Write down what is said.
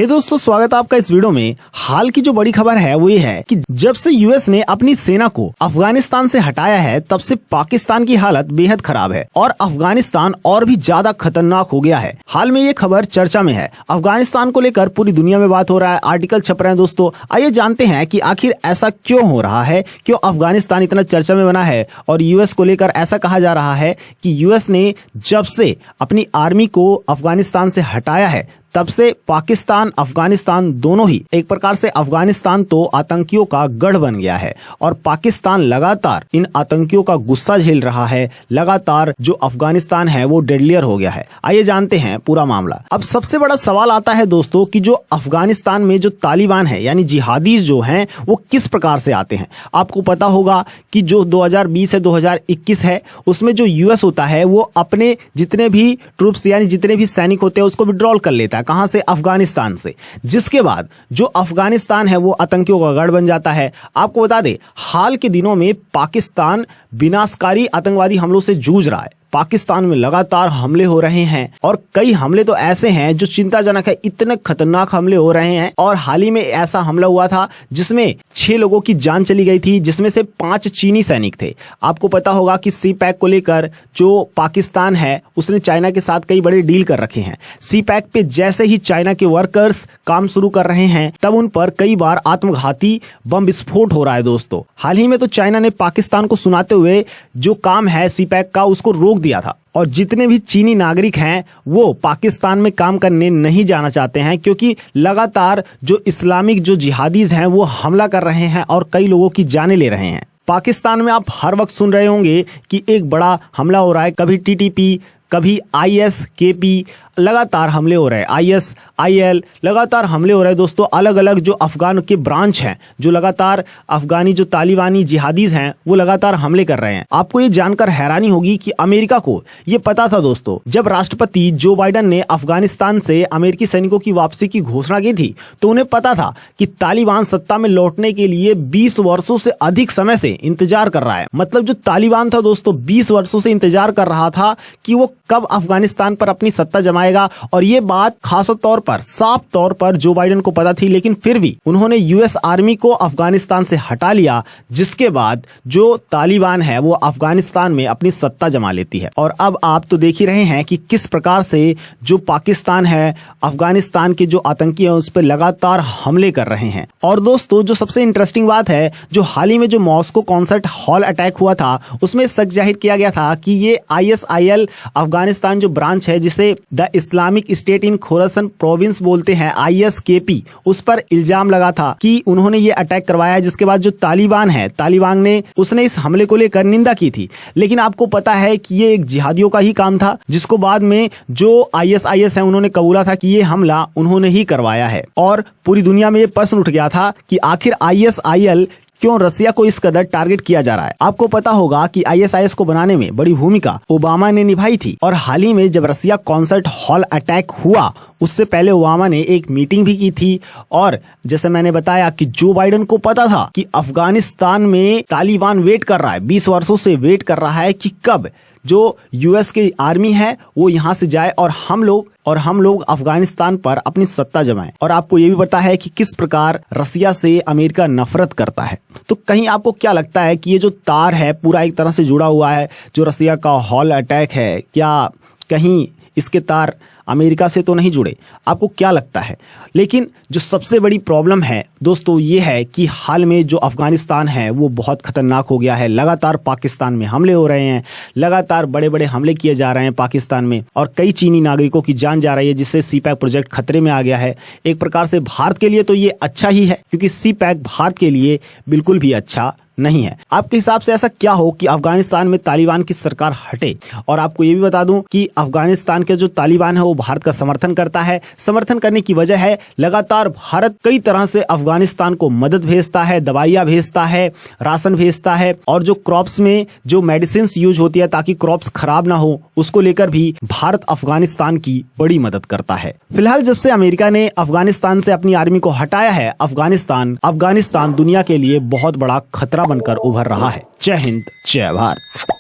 हे दोस्तों, स्वागत है आपका इस वीडियो में। हाल की जो बड़ी खबर है वो ये है कि जब से यूएस ने अपनी सेना को अफगानिस्तान से हटाया है तब से पाकिस्तान की हालत बेहद खराब है और अफगानिस्तान और भी ज्यादा खतरनाक हो गया है। हाल में ये खबर चर्चा में है। अफगानिस्तान को लेकर पूरी दुनिया में बात हो रहा है, आर्टिकल छप रहे हैं। दोस्तों आइए जानते हैं कि आखिर ऐसा क्यों हो रहा है, क्यों अफगानिस्तान इतना चर्चा में बना है और यूएस को लेकर ऐसा कहा जा रहा है कि यूएस ने जब से अपनी आर्मी को अफगानिस्तान से हटाया है तब से पाकिस्तान अफगानिस्तान दोनों ही एक प्रकार से अफगानिस्तान तो आतंकियों का गढ़ बन गया है और पाकिस्तान लगातार इन आतंकियों का गुस्सा झेल रहा है। लगातार जो अफगानिस्तान है वो डेडलियर हो गया है। आइए जानते हैं पूरा मामला। अब सबसे बड़ा सवाल आता है दोस्तों कि जो अफगानिस्तान में जो तालिबान है यानी जिहादीज जो हैं वो किस प्रकार से आते हैं। आपको पता होगा कि जो 2020 से 2021 है उसमें जो यूएस होता है वो अपने जितने भी ट्रूप्स यानी जितने भी सैनिक होते हैं उसको विड्रॉल कर लेता है। कहां से? अफगानिस्तान से। जिसके बाद जो अफगानिस्तान है वो आतंकियों का गढ़ बन जाता है। आपको बता दें हाल के दिनों में पाकिस्तान विनाशकारी आतंकवादी हमलों से जूझ रहा है। पाकिस्तान में लगातार हमले हो रहे हैं और कई हमले तो ऐसे हैं जो चिंताजनक है। इतने खतरनाक हमले हो रहे हैं और हाल ही में ऐसा हमला हुआ था जिसमें 6 लोगों की जान चली गई थी, जिसमें से 5 चीनी सैनिक थे। आपको पता होगा कि सी पैक को लेकर जो पाकिस्तान है उसने चाइना के साथ कई बड़े डील कर रखे हैं। सी पैक पे जैसे ही चाइना के वर्कर्स काम शुरू कर रहे हैं तब उन पर कई बार आत्मघाती बम विस्फोट हो रहा है। दोस्तों हाल ही में तो चाइना ने पाकिस्तान को सुनाते हुए जो काम है सी पैक का उसको रोक दिया था और जितने भी चीनी नागरिक हैं वो पाकिस्तान में काम करने नहीं जाना चाहते हैं क्योंकि लगातार जो इस्लामिक जो जिहादीज हैं वो हमला कर रहे हैं और कई लोगों की जानें ले रहे हैं। पाकिस्तान में आप हर वक्त सुन रहे होंगे कि एक बड़ा हमला हो रहा है, कभी टीटीपी, कभी आईएसकेपी, लगातार हमले हो रहे हैं। आईएसआईएल लगातार हमले हो रहे हैं। दोस्तों अलग अलग जो अफगान के ब्रांच हैं, जो लगातार अफगानी जो तालिबानी जिहादीज हैं वो लगातार हमले कर रहे हैं। आपको ये जानकर हैरानी होगी कि अमेरिका को ये पता था दोस्तों, जब राष्ट्रपति जो बाइडेन ने अफगानिस्तान से अमेरिकी सैनिकों की वापसी की घोषणा की थी तो उन्हें पता था कि तालिबान सत्ता में लौटने के लिए 20 वर्षों से अधिक समय से इंतजार कर रहा है। मतलब जो तालिबान था दोस्तों 20 वर्षों से इंतजार कर रहा था कि वो कब अफगानिस्तान पर अपनी सत्ता जमाएगा और ये बात खास तौर पर साफ तौर पर जो बाइडेन को पता थी, लेकिन फिर भी उन्होंने यूएस आर्मी को अफगानिस्तान से हटा लिया, जिसके बाद जो तालिबान है वो अफगानिस्तान में अपनी सत्ता जमा लेती है। और अब आप तो देख ही रहे हैं कि किस प्रकार से जो पाकिस्तान है अफगानिस्तान के जो आतंकी है उस पर लगातार हमले कर रहे हैं। और दोस्तों जो सबसे इंटरेस्टिंग बात है, जो हाल ही में जो मॉस्को कॉन्सर्ट हॉल अटैक हुआ था उसमें शक जाहिर किया गया था कि ये आईएसआईएल अफगानिस्तान जो ब्रांच है जिसे the Islamic State in Khorasan province बोलते हैं, आईएसकेपी, उस पर इल्जाम लगा था कि उन्होंने ये अटैक करवाया। जिसके बाद जो तालिबान है, तालिबान ने उसने इस हमले को लेकर निंदा की थी। लेकिन आपको पता है कि ये एक जिहादियों का ही काम था, जिसको बाद में जो आईएसआईएस है उन्होंने कबूला था कि ये हमला उन्होंने ही करवाया है। और पूरी दुनिया में ये प्रश्न उठ गया था कि आखिर आईएसआईएल क्यों रसिया को इस कदर टारगेट किया जा रहा है। आपको पता होगा कि आईएसआईएस को बनाने में बड़ी भूमिका ओबामा ने निभाई थी और हाल ही में जब रसिया कॉन्सर्ट हॉल अटैक हुआ उससे पहले ओबामा ने एक मीटिंग भी की थी और जैसे मैंने बताया कि जो बाइडेन को पता था कि अफगानिस्तान में तालिबान वेट कर रहा है, 20 वर्षों से वेट कर रहा है कि कब जो यूएस की आर्मी है वो यहां से जाए और हम लोग अफगानिस्तान पर अपनी सत्ता जमाएं। और आपको ये भी पता है कि किस प्रकार रसिया से अमेरिका नफरत करता है। तो कहीं आपको क्या लगता है कि ये जो तार है पूरा एक तरह से जुड़ा हुआ है, जो रसिया का हॉल अटैक है, क्या कहीं इसके तार अमेरिका से तो नहीं जुड़े? आपको क्या लगता है? लेकिन जो सबसे बड़ी प्रॉब्लम है दोस्तों ये है कि हाल में जो अफगानिस्तान है वो बहुत खतरनाक हो गया है। लगातार पाकिस्तान में हमले हो रहे हैं, लगातार बड़े बड़े हमले किए जा रहे हैं पाकिस्तान में और कई चीनी नागरिकों की जान जा रही है, जिससे सी पैक प्रोजेक्ट खतरे में आ गया है। एक प्रकार से भारत के लिए तो ये अच्छा ही है क्योंकि सी पैक भारत के लिए बिल्कुल भी अच्छा नहीं है। आपके हिसाब से ऐसा क्या हो कि अफगानिस्तान में तालिबान की सरकार हटे? और आपको ये भी बता दूं कि अफगानिस्तान के जो तालिबान है वो भारत का समर्थन करता है। समर्थन करने की वजह है लगातार भारत कई तरह से अफगानिस्तान को मदद भेजता है, दवाइयां भेजता है, राशन भेजता है और जो क्रॉप्स में जो मेडिसिन यूज होती है ताकि क्रॉप्स खराब ना हो उसको लेकर भी भारत अफगानिस्तान की बड़ी मदद करता है। फिलहाल जब से अमेरिका ने अफगानिस्तान से अपनी आर्मी को हटाया है, अफगानिस्तान दुनिया के लिए बहुत बड़ा खतरा बनकर उभर रहा है। जय हिंद, जय भारत।